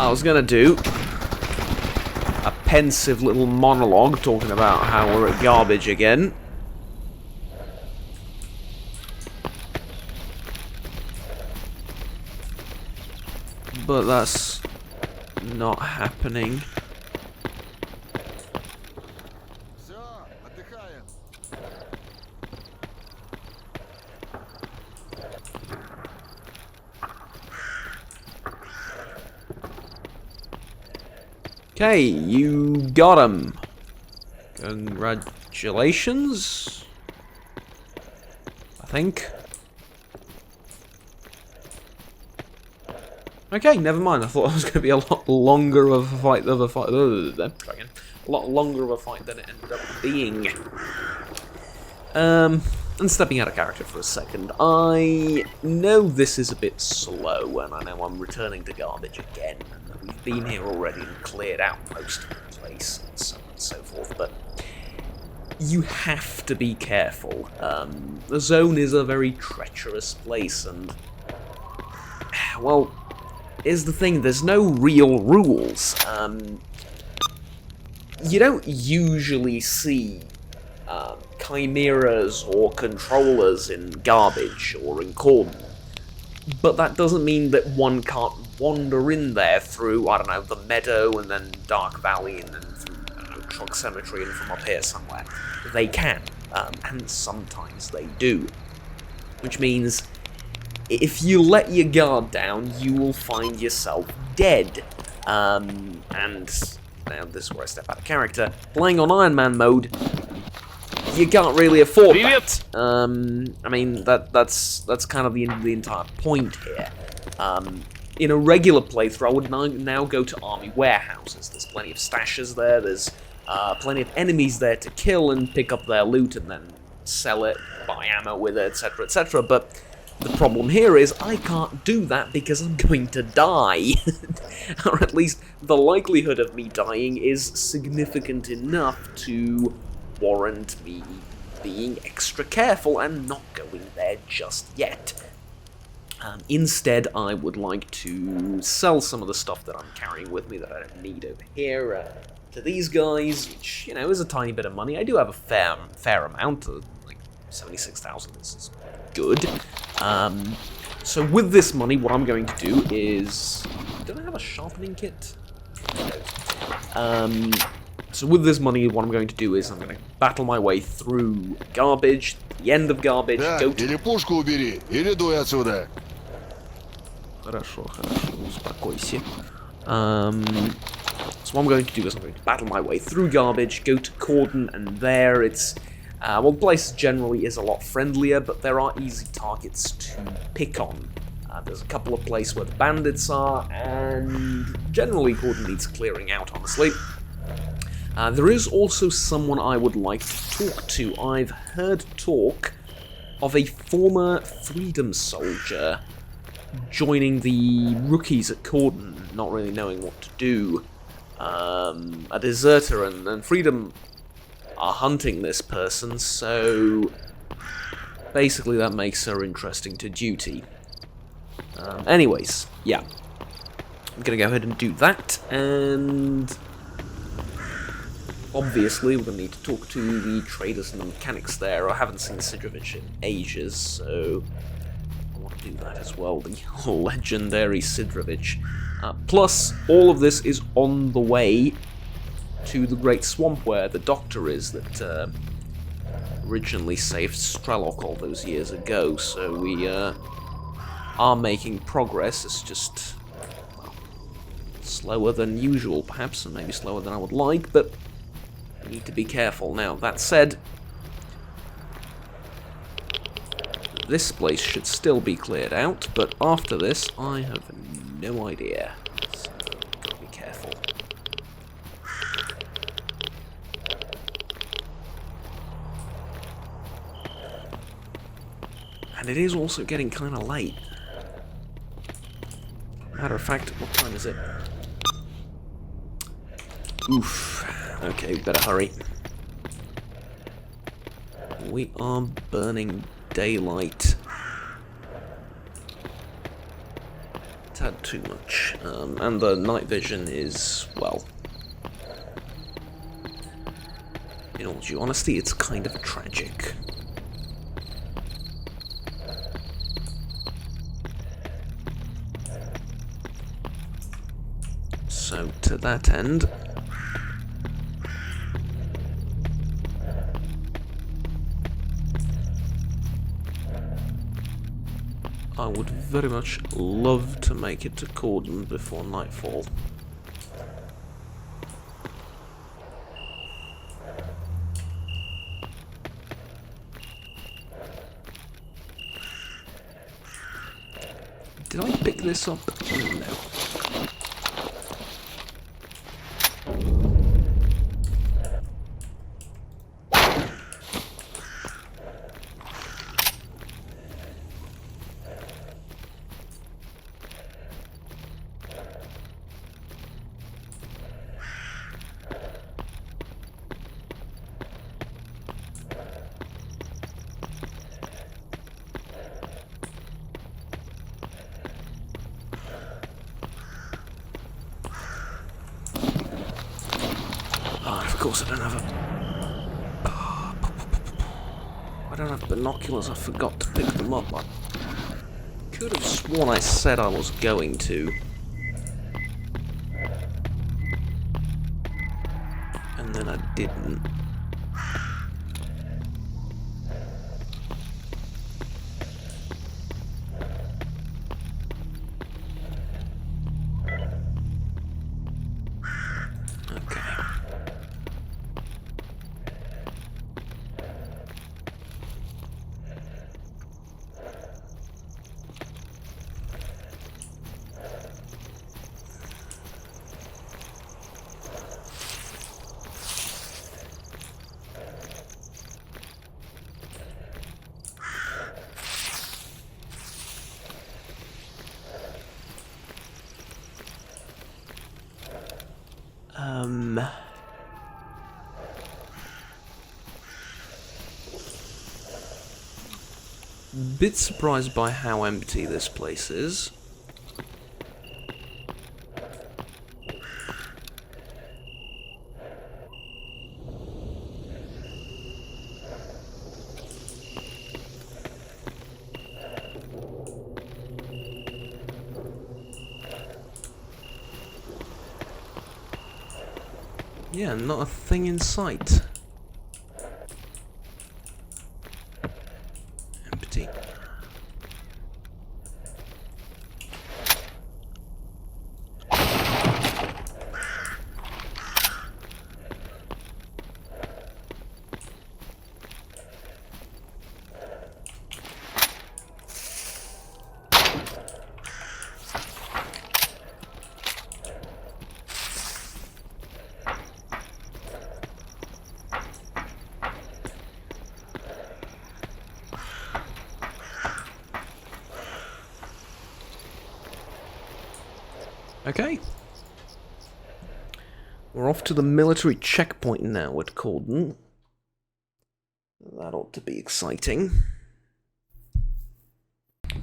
I was gonna do a pensive little monologue talking about how we're at garbage again. But that's not happening. Okay, you got him. Congratulations, I think. Okay, never mind. I thought it was going to be a lot longer of a fight than a lot longer of a fight than it ended up being. And stepping out of character for a second, I know this is a bit slow, and I know I'm returning to garbage again, and that we've been here already and cleared out most of the place, and so on and so forth, but you have to be careful. The zone is a very treacherous place, and, well, here's the thing, there's no real rules. You don't usually see chimeras or controllers in garbage or in Corden, but that doesn't mean that one can't wander in there through, I don't know, the meadow and then Dark Valley and then through, I don't know, Trunk Cemetery and from up here somewhere. They can, and sometimes they do. Which means, if you let your guard down, you will find yourself dead. And now this is where I step out of character. Playing on Iron Man mode, you can't really afford that. I mean, that's kind of the entire point here. In a regular playthrough, I would now go to army warehouses. There's plenty of stashes there, there's plenty of enemies there to kill and pick up their loot and then sell it, buy ammo with it, etc., etc., but the problem here is I can't do that because I'm going to die. Or at least the likelihood of me dying is significant enough to warrant me being extra careful and not going there just yet. Instead, I would like to sell some of the stuff that I'm carrying with me that I don't need over here to these guys, which, you know, is a tiny bit of money. I do have a fair amount, like 76,000 is good. So with this money, what I'm going to do is... Don't I have a sharpening kit? So with this money, what I'm going to do is I'm going to battle my way through garbage, the end of garbage, go to... Или пушку убери, или дуй отсюда. Хорошо, успокойся. So what I'm going to do is I'm going to battle my way through garbage, go to Corden, and there it's... well, the place generally is a lot friendlier, but there are easy targets to pick on. There's a couple of places where the bandits are, and generally Corden needs clearing out, honestly. There is also someone I would like to talk to. I've heard talk of a former Freedom soldier joining the rookies at Corden, not really knowing what to do. A deserter, and Freedom are hunting this person, so basically that makes her interesting to duty. Anyways, yeah. I'm gonna go ahead and do that, and obviously we're gonna need to talk to the traders and the mechanics there. I haven't seen Sidrovich in ages, so I want to do that as well, the legendary Sidrovich. Plus, all of this is on the way to the Great Swamp where the Doctor is that originally saved Strelok all those years ago, so we are making progress. It's just, well, slower than usual perhaps, and maybe slower than I would like, but I need to be careful. Now, that said, this place should still be cleared out, but after this I have no idea, so I've got to be careful. And it is also getting kind of late. Matter of fact, what time is it? Oof. Okay, we better hurry. We are burning daylight. tad too much. And the night vision is, well... in all due honesty, it's kind of tragic. So, to that end... I would very much love to make it to Cordon before nightfall. Did I pick this up? No. Of course I don't have I don't have binoculars, I forgot to pick them up. I could have sworn I said I was going to. And then I didn't. Bit surprised by how empty this place is. Yeah, not a thing in sight. Empty. Okay. We're off to the military checkpoint now at Cordon. That ought to be exciting.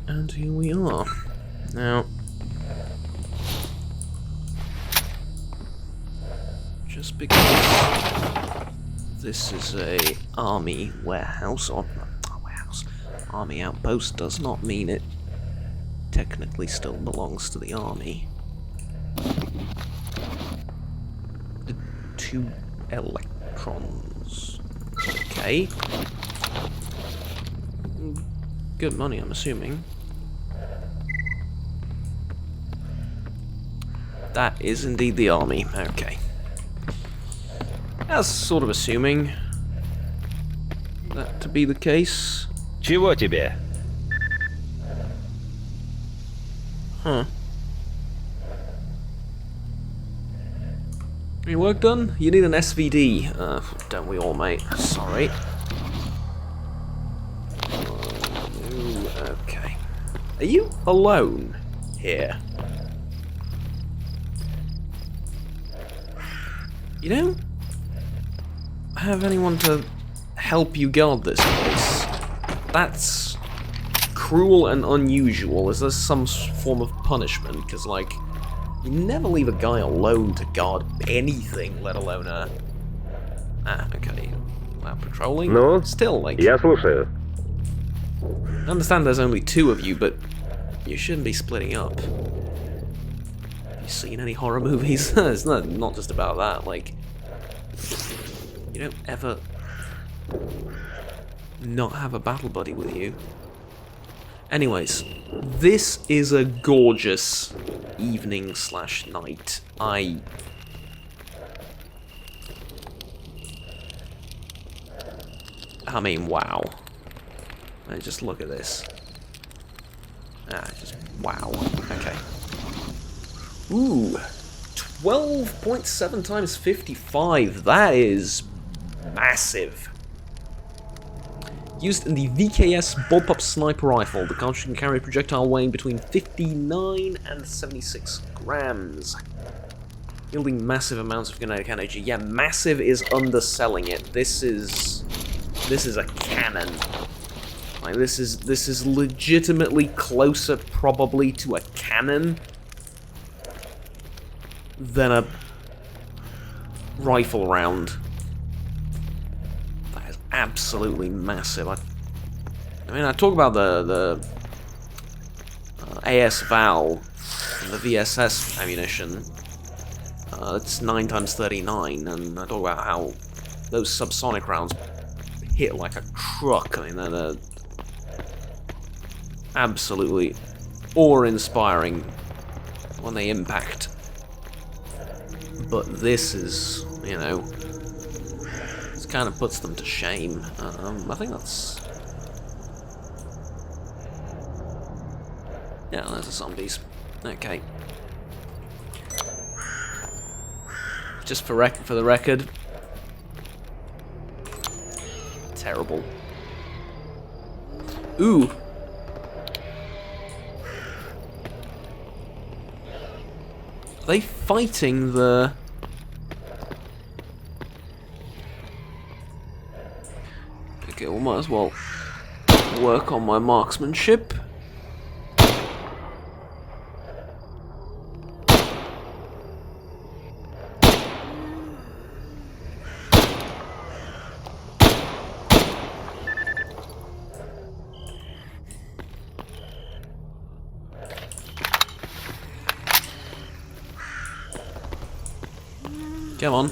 And here we are. Now, just because this is a army warehouse, or army outpost, does not mean it technically still belongs to the army. The 2 electrons. Okay. Good money, I'm assuming. That is indeed the army. Okay. I was sort of assuming that to be the case. Чего тебе? Huh. Your work done? You need an SVD. Don't we all, mate? Sorry. Okay. Are you alone here? You don't have anyone to help you guard this place. That's cruel and unusual? Is there some form of punishment? Because, like, you never leave a guy alone to guard anything, let alone a... Ah, okay. Patrolling? No? Still, like... Я слушаю. I understand there's only 2 of you, but you shouldn't be splitting up. Have you seen any horror movies? It's not just about that, like... You don't ever... not have a battle buddy with you. Anyways, this is a gorgeous evening / night. I mean, wow. Just look at this. Just wow. Okay. Ooh, 12.7 times 55. That is massive. Used in the VKS bullpup sniper rifle, the cartridge can carry a projectile weighing between 59 and 76 grams, yielding massive amounts of kinetic energy. Yeah, massive is underselling it. This is a cannon. Like this is legitimately closer, probably, to a cannon than a rifle round. Absolutely massive. I mean, I talk about the AS Val and the VSS ammunition. It's 9 times 39, and I talk about how those subsonic rounds hit like a truck. I mean, they're absolutely awe-inspiring when they impact. But this is, you know, kind of puts them to shame. I think that's... Yeah, there's the zombies. Okay. Just for the record... Terrible. Ooh! Are they fighting the... Okay, well, might as well work on my marksmanship. Come on.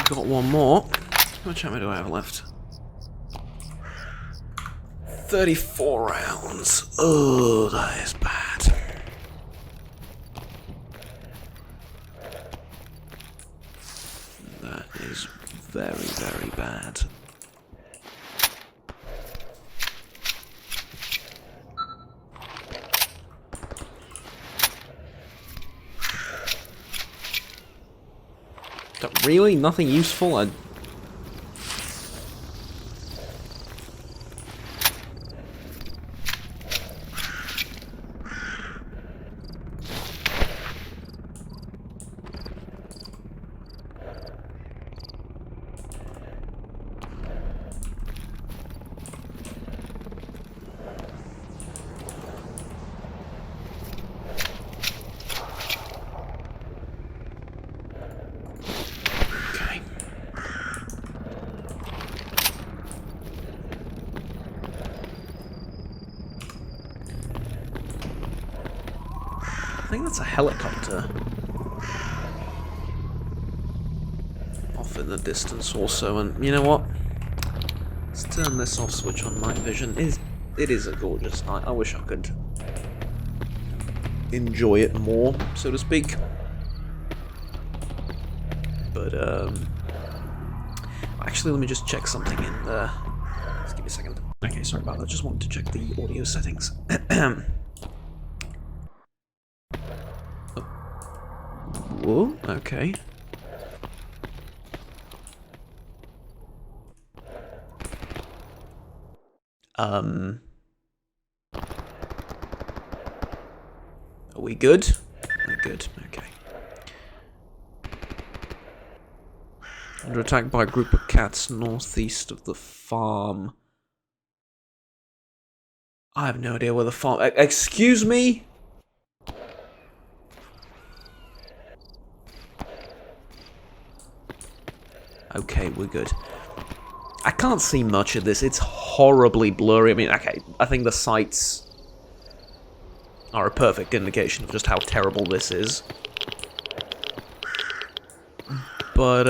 Got one more. How much ammo do I have left? 34 rounds. Oh, that is bad. That is very, very bad. Really? Nothing useful? I think that's a helicopter. Off in the distance also, and you know what? Let's turn this off switch on night vision. It is a gorgeous night. I wish I could enjoy it more, so to speak. But But, actually, let me just check something in the... Just give me a second. Okay, sorry about that. Just wanted to check the audio settings. Whoa, okay. Are we good? We're good, okay. Under attack by a group of cats northeast of the farm. I have no idea where the farm... Excuse me? Okay, we're good. I can't see much of this. It's horribly blurry. I mean, okay, I think the sights are a perfect indication of just how terrible this is. But,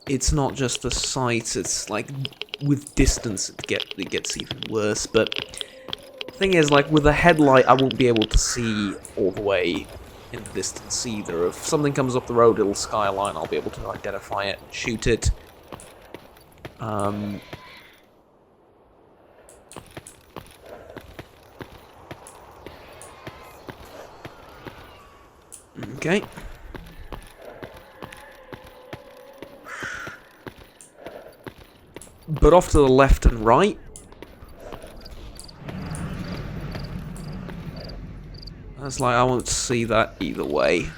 it's not just the sights, it's like, with distance it gets even worse, but the thing is, like, with a headlight I won't be able to see all the way in the distance either. If something comes up the road, it'll skyline, I'll be able to identify it and shoot it. Okay. But off to the left and right. That's like, I won't see that either way.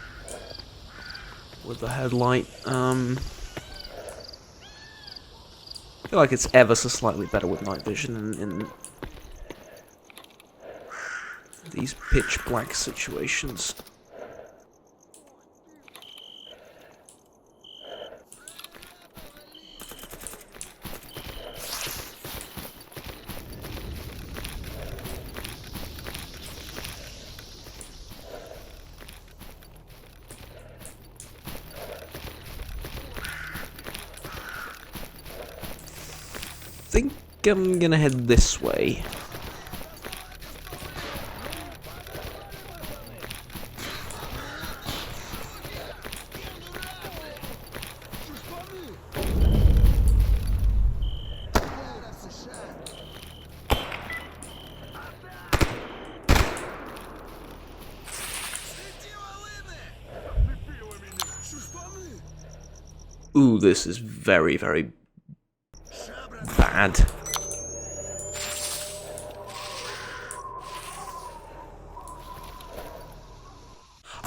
With the headlight. I feel like it's ever so slightly better with night vision in these pitch black situations. I think I'm gonna head this way. Ooh, this is very, very bad.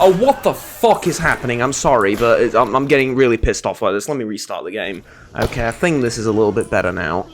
Oh, what the fuck is happening? I'm sorry, but I'm getting really pissed off by this. Let me restart the game. Okay, I think this is a little bit better now.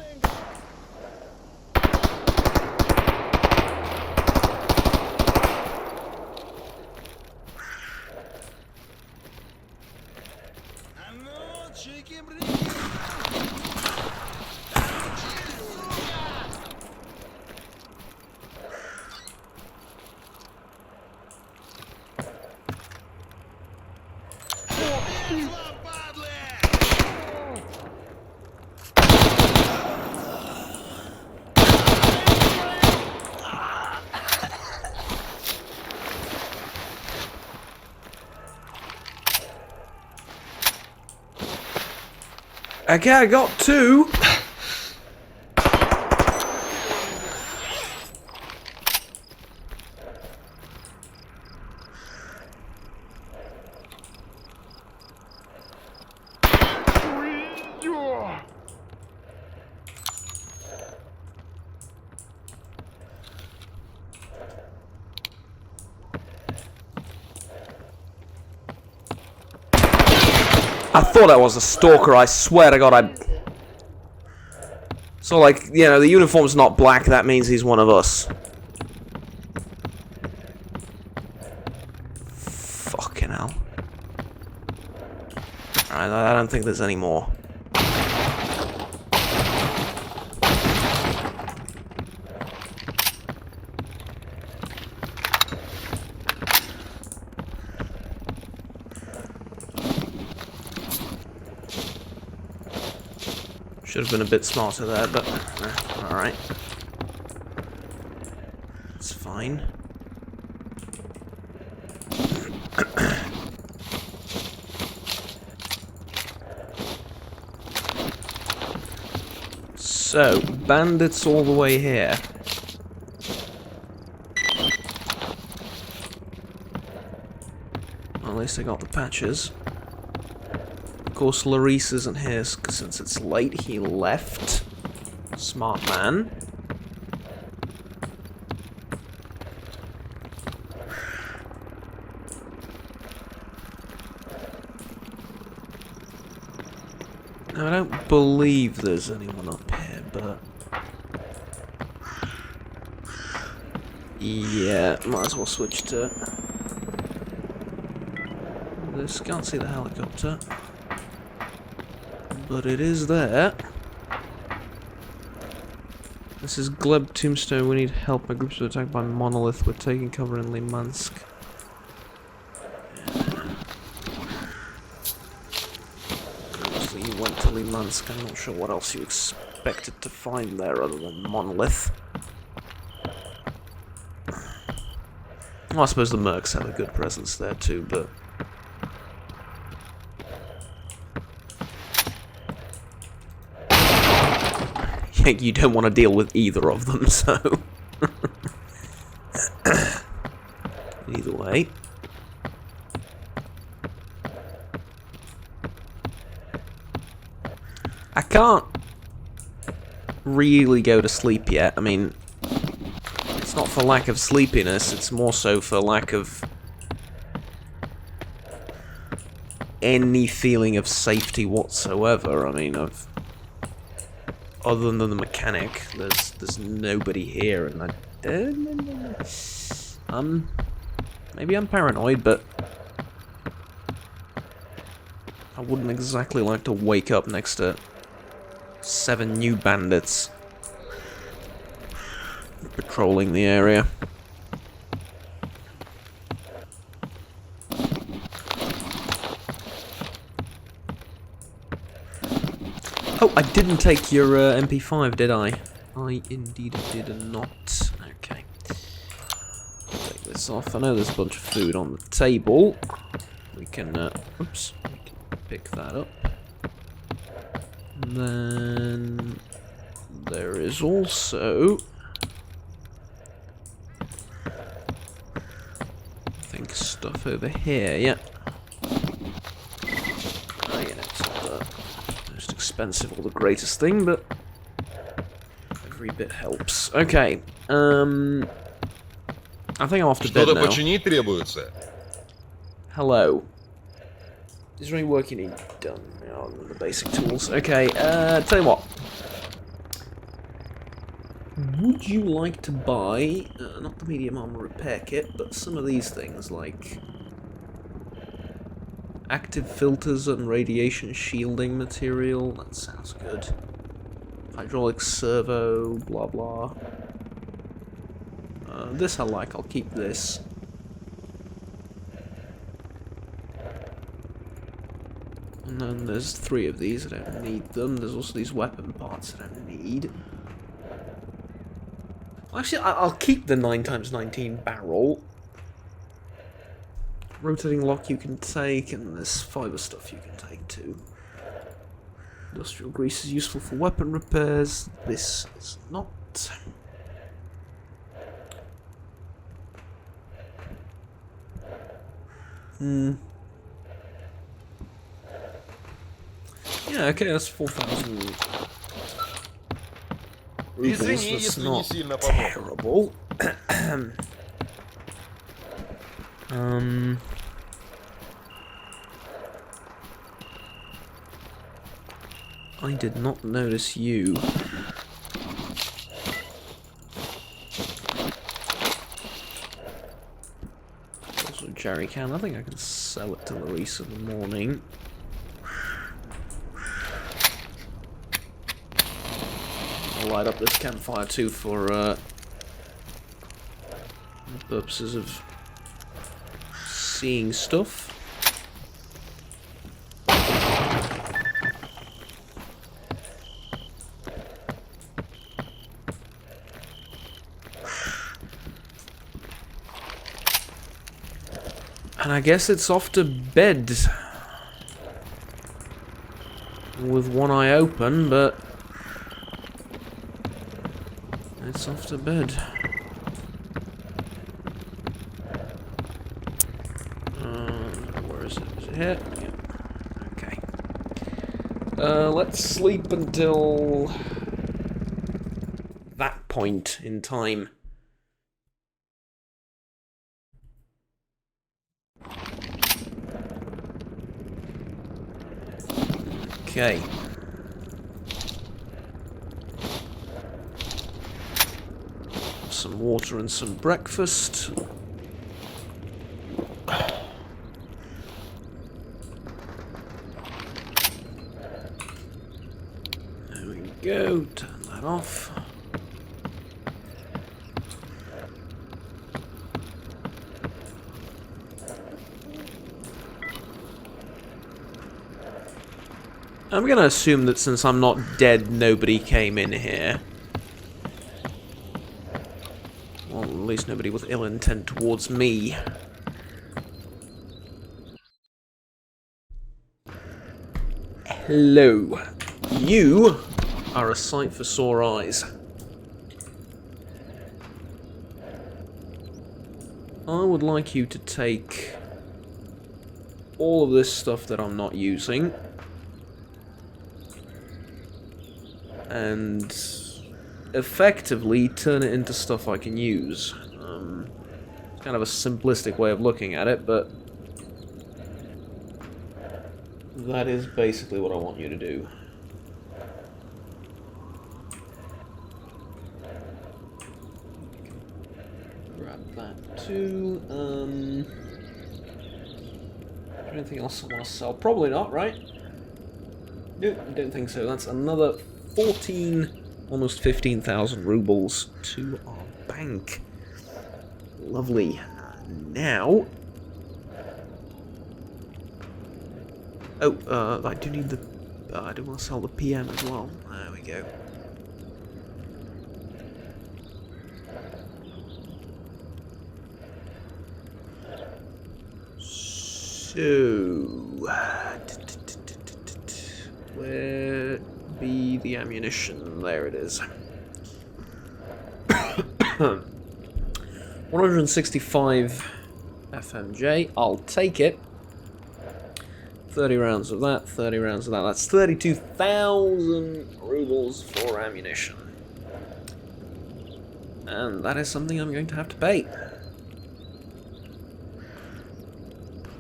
Okay, I got two. I thought that was a stalker, I swear to God, So, like, you know, the uniform's not black, that means he's one of us. Fucking hell. Alright, I don't think there's any more. Should have been a bit smarter there, but alright. It's fine. So, bandits all the way here. Well, at least I got the patches. Of course, Larice isn't here, since it's late, he left. Smart man. Now, I don't believe there's anyone up here, but... yeah, might as well switch to... this. Can't see the helicopter. But it is there. This is Gleb Tombstone. We need help. My group's been attacked by Monolith. We're taking cover in Limansk. Obviously, you went to Limansk. I'm not sure what else you expected to find there other than Monolith. Well, I suppose the Mercs have a good presence there too, but... you don't want to deal with either of them, so... either way. I can't really go to sleep yet. I mean, it's not for lack of sleepiness, it's more so for lack of any feeling of safety whatsoever. I mean, other than the mechanic, there's nobody here, and maybe I'm paranoid, but I wouldn't exactly like to wake up next to 7 new bandits patrolling the area. Oh, I didn't take your MP5, did I? I indeed did not. Okay. Take this off. I know there's a bunch of food on the table. We can, oops, we can pick that up. Then there is also, I think, stuff over here. Yeah. Oh, yeah, it's not the most expensive or the greatest thing, but every bit helps. Okay. I think I'm off to bed now. починить требуется? Hello. Is there any work you need done? Oh, the basic tools. Okay, tell you what. Would you like to buy, not the medium armor repair kit, but some of these things, like active filters and radiation shielding material? That sounds good. Hydraulic servo, blah blah. This I like, I'll keep this. And then there's 3 of these, I don't need them. There's also these weapon parts I don't need. Actually, I'll keep the 9x19 barrel. Rotating lock you can take, and there's fiber stuff you can take too. Industrial grease is useful for weapon repairs. This is not. Yeah, okay, that's 4,000 rubles. That's not terrible. I did not notice you. Also, jerry can. I think I can sell it to Larice in the morning. I'll light up this campfire too for purposes of seeing stuff. And I guess it's off to bed with one eye open, but It's off to bed. Where is it? Is it here? Yeah. Okay. Let's sleep until that point in time. Okay. Some water and some breakfast. There we go. Turn that off. I'm gonna assume that since I'm not dead, nobody came in here. Well, at least nobody with ill intent towards me. Hello. You are a sight for sore eyes. I would like you to take all of this stuff that I'm not using and effectively turn it into stuff I can use. It's kind of a simplistic way of looking at it, but that is basically what I want you to do. Grab that too. Is there anything else I want to sell? Probably not, right? Nope, I don't think so. That's another 14, almost 15,000 rubles to our bank. Lovely. Now... Oh, I do need the... I do want to sell the PM as well. There we go. So... Where be the ammunition? There it is. 165 FMJ. I'll take it. 30 rounds of that, 30 rounds of that. That's 32,000 rubles for ammunition. And that is something I'm going to have to pay.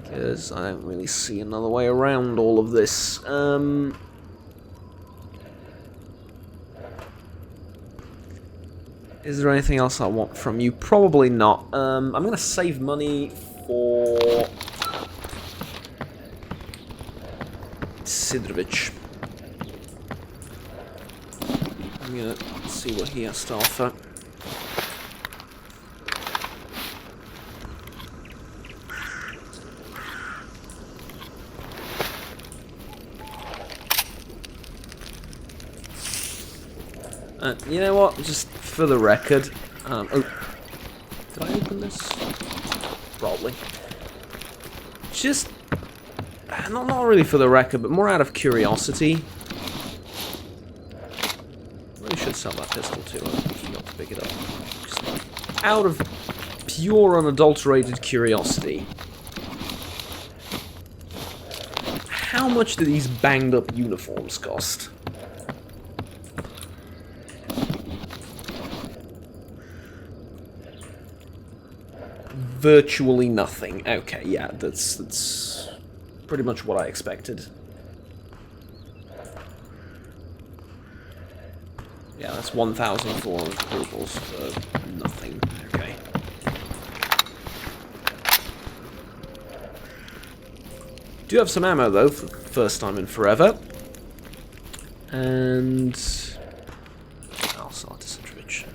Because I don't really see another way around all of this. Is there anything else I want from you? Probably not. I'm going to save money for Sidrovich. I'm going to see what he has to offer. You know what? Just for the record... oh, did I open this? Probably. Just... Not really for the record, but more out of curiosity. Really should sell that pistol too. I forgot to pick it up. Just out of pure unadulterated curiosity. How much do these banged up uniforms cost? Virtually nothing. Okay, yeah, that's pretty much what I expected. Yeah, that's 1,400 rubles for nothing. Okay. Do have some ammo though, for the first time in forever. And I'll sell it to Citrich.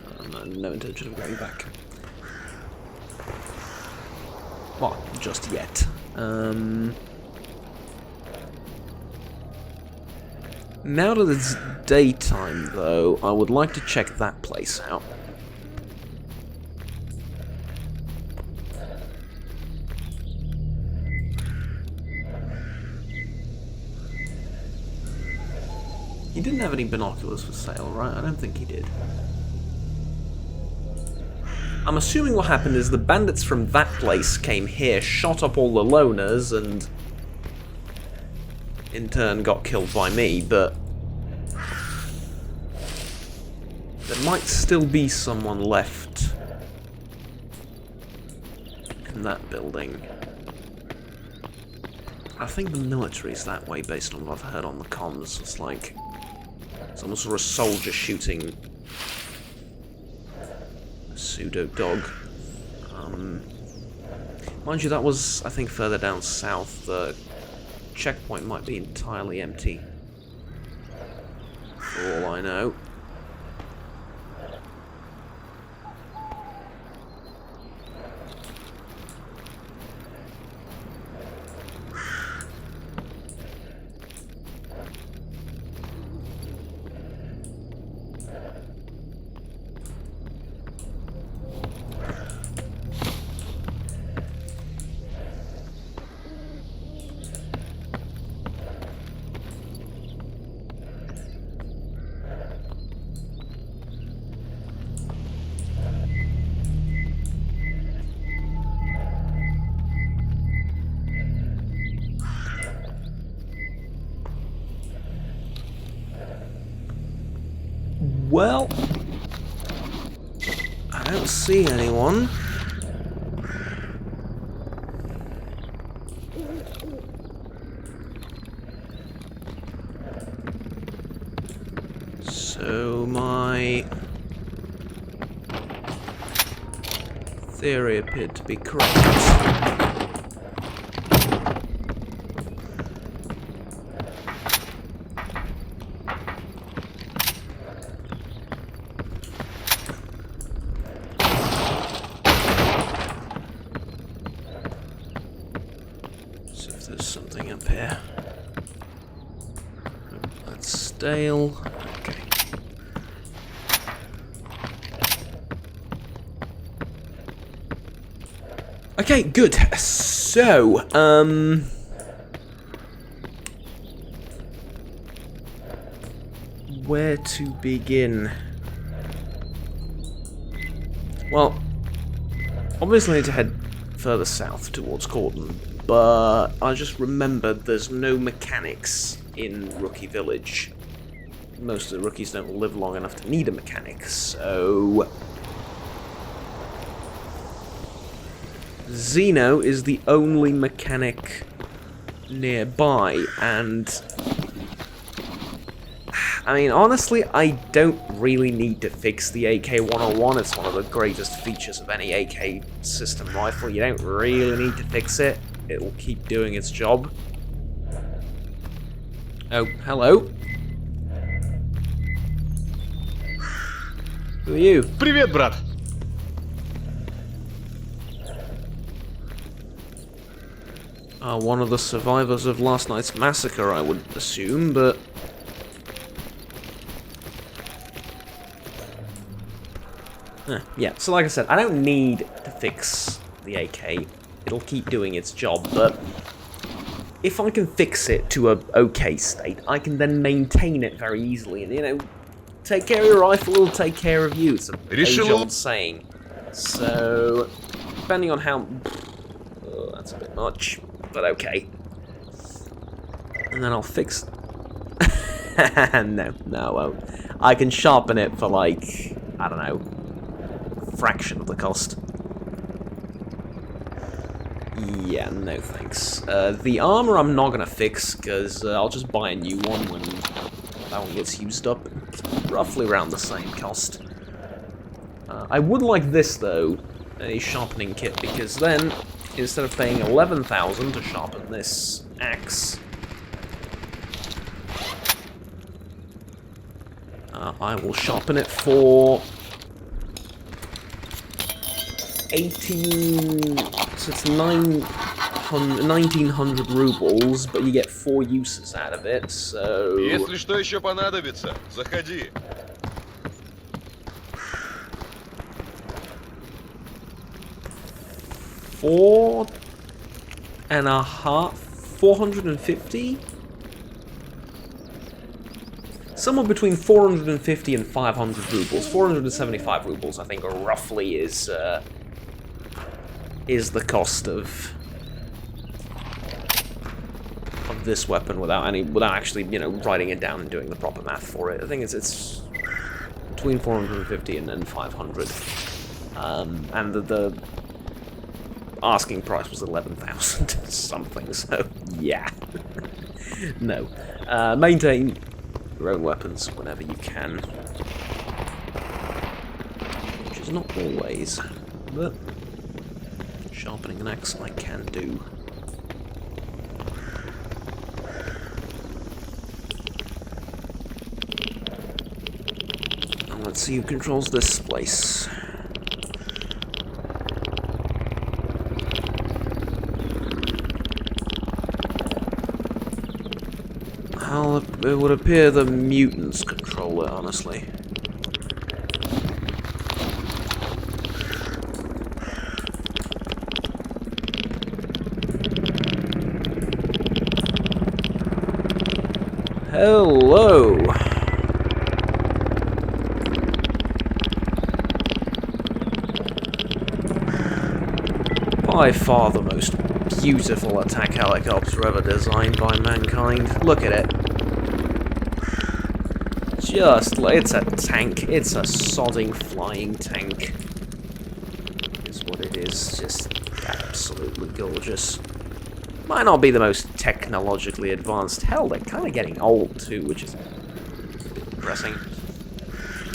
No intention of going back. Well, just yet. Now that it's daytime, though, I would like to check that place out. He didn't have any binoculars for sale, right? I don't think he did. I'm assuming what happened is the bandits from that place came here, shot up all the loners, and in turn got killed by me, but there might still be someone left in that building. I think the military's that way based on what I've heard on the comms. It's like some sort of soldier shooting a pseudo dog. Mind you, that was, I think, further down south. The checkpoint might be entirely empty, for all I know. Well, I don't see anyone. So my theory appeared to be correct. There's something up here. That's stale. Okay. Okay, good. So, where to begin? Well, obviously I need to head further south towards Corden. But I just remembered there's no mechanics in Rookie Village. Most of the rookies don't live long enough to need a mechanic, so Xeno is the only mechanic nearby, and I mean, honestly, I don't really need to fix the AK-101. It's one of the greatest features of any AK system rifle. You don't really need to fix it. It will keep doing its job. Oh, hello. Who are you? Привет, брат! One of the survivors of last night's massacre, I would assume, but yeah, so like I said, I don't need to fix the AK. It'll keep doing its job, but if I can fix it to a okay state, I can then maintain it very easily, and, you know, take care of your rifle, it'll take care of you. It's a age-old saying. So, depending on how... Oh, that's a bit much, but okay. And then I'll fix... No, I won't. I can sharpen it for, like, I don't know, a fraction of the cost. Yeah, no thanks. The armor I'm not gonna fix, because I'll just buy a new one when that one gets used up. It's roughly around the same cost. I would like this, though, a sharpening kit, because then, instead of paying 11,000 to sharpen this axe, I will sharpen it for 18... So it's 1900 rubles, but you get 4 uses out of it, so... Если что еще понадобится, заходи. $450? somewhere between 450 and 500 rubles. 475 rubles, I think, roughly is the cost of this weapon without actually, you know, writing it down and doing the proper math for it. I think it's between 450 and 500. And the asking price was 11,000 something, so yeah. No. Maintain your own weapons whenever you can. Which is not always, but sharpening an axe I can do. And let's see who controls this place. It would appear the mutants control it, honestly. Hello! By far the most beautiful attack helicopter ever designed by mankind. Look at it. It's a tank. It's a sodding flying tank. Is what it is. Just absolutely gorgeous. Might not be the most technologically advanced. Hell, they're kind of getting old too, which is depressing.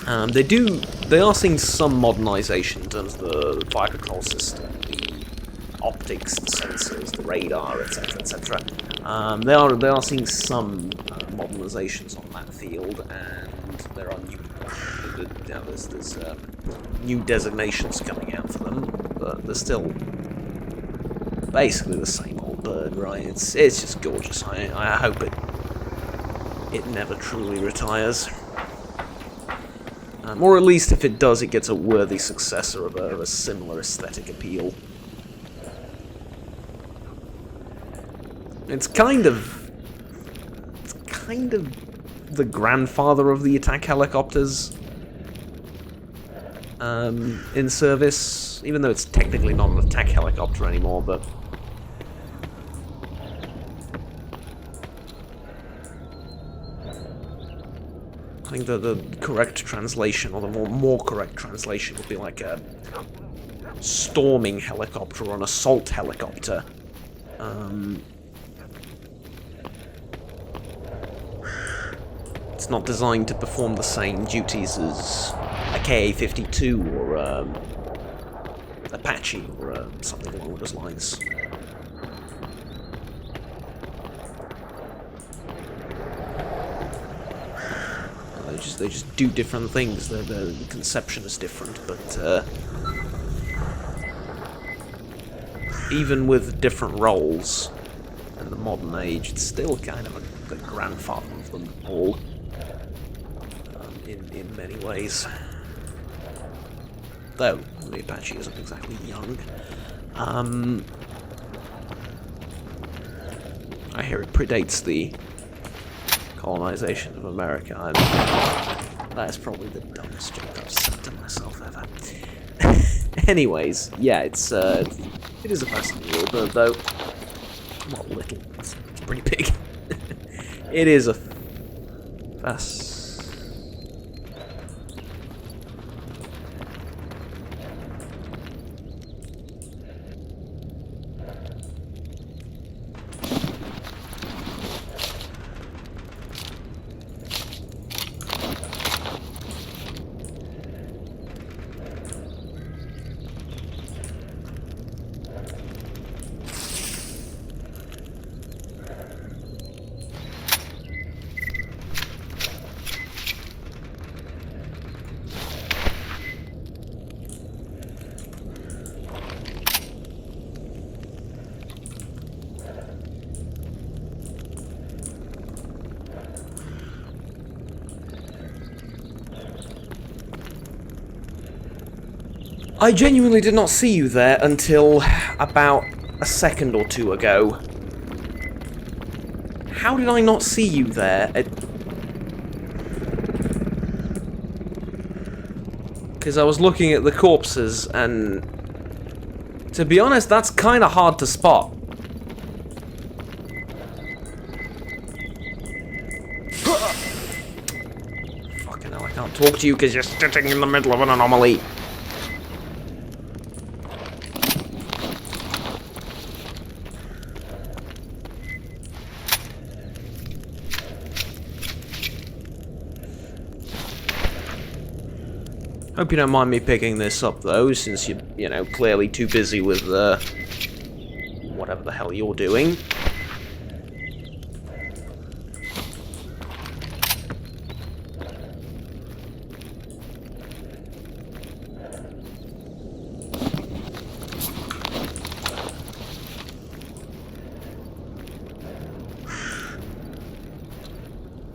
They are seeing some modernization in terms of the fire control system, the optics, the sensors, the radar, etc., etc. They are seeing some modernizations on that field, and there are there's new designations coming out for them, but they're still basically the same old bird, right? It's just gorgeous. I hope it never truly retires, or at least if it does, it gets a worthy successor of a similar aesthetic appeal. It's kind of the grandfather of the attack helicopters in service, even though it's technically not an attack helicopter anymore, but I think the correct translation, or the more correct translation, would be like a storming helicopter or an assault helicopter. It's not designed to perform the same duties as a KA-52 or Apache or something along those lines. They just do different things. The conception is different, but even with different roles in the modern age, it's still kind of the grandfather of them all. In many ways. Though, the Apache isn't exactly young. I hear it predates the colonization of America. That's probably the dumbest joke I've said to myself ever. Anyways, yeah, it is a fascinating little bird, though. Not little, it's pretty big. It is a I genuinely did not see you there until about a second or two ago. How did I not see you there? Because I was looking at the corpses, and to be honest, that's kind of hard to spot. Fucking hell, I can't talk to you because you're sitting in the middle of an anomaly. Hope you don't mind me picking this up, though, since you're, you know, clearly too busy with, whatever the hell you're doing.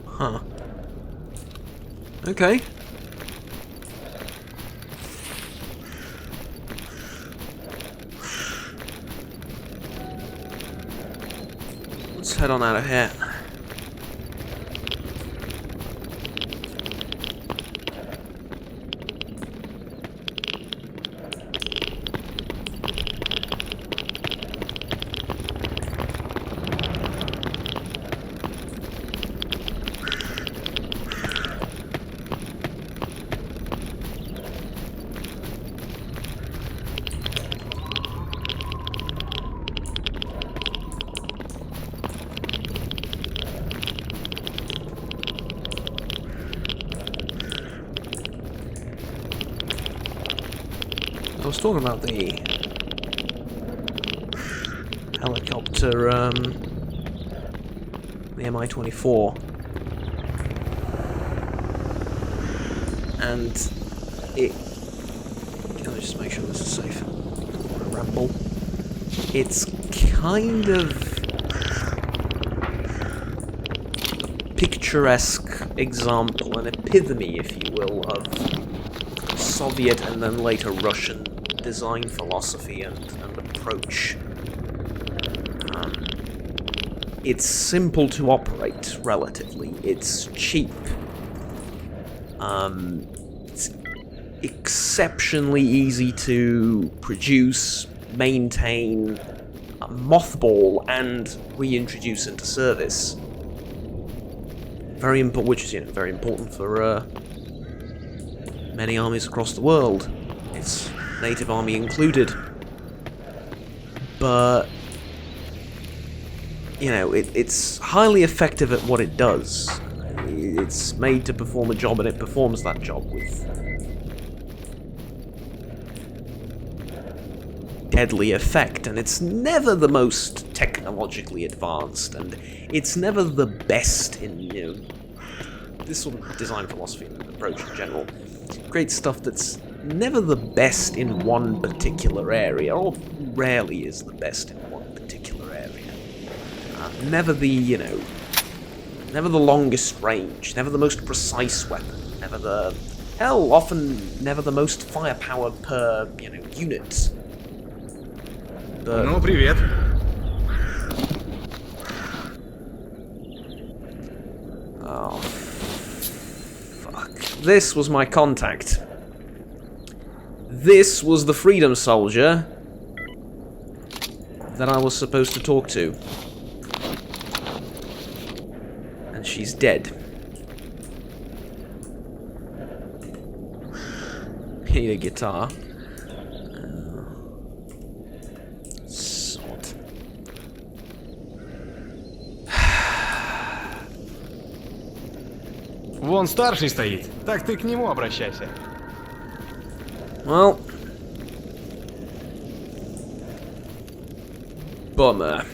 Huh. Okay. Let's head on out of here. I was talking about the helicopter, the Mi-24, and it. Can I just make sure this is safe? Before I ramble. It's kind of a picturesque example, an epitome, if you will, of Soviet and then later Russian design philosophy and approach. It's simple to operate, relatively. It's cheap. It's exceptionally easy to produce, maintain, mothball, and reintroduce into service. Very important, which is, you know, very important for many armies across the world, its native army included. But, you know, it's highly effective at what it does. It's made to perform a job, and it performs that job with deadly effect, and it's never the most technologically advanced, and it's never the best in, you know, this sort of design philosophy and approach in general. Great stuff that's never the best in one particular area, or rarely is the best in one particular area. Never the, you know, never the longest range, never the most precise weapon, never the, hell, often never the most firepower per, you know, unit. But, Ну, привет. oh, fuck. This was my contact. This was the Freedom Soldier that I was supposed to talk to. And she's dead. Need a guitar. Sod. Вон старший стоит. Так ты к нему обращайся. Well, bummer.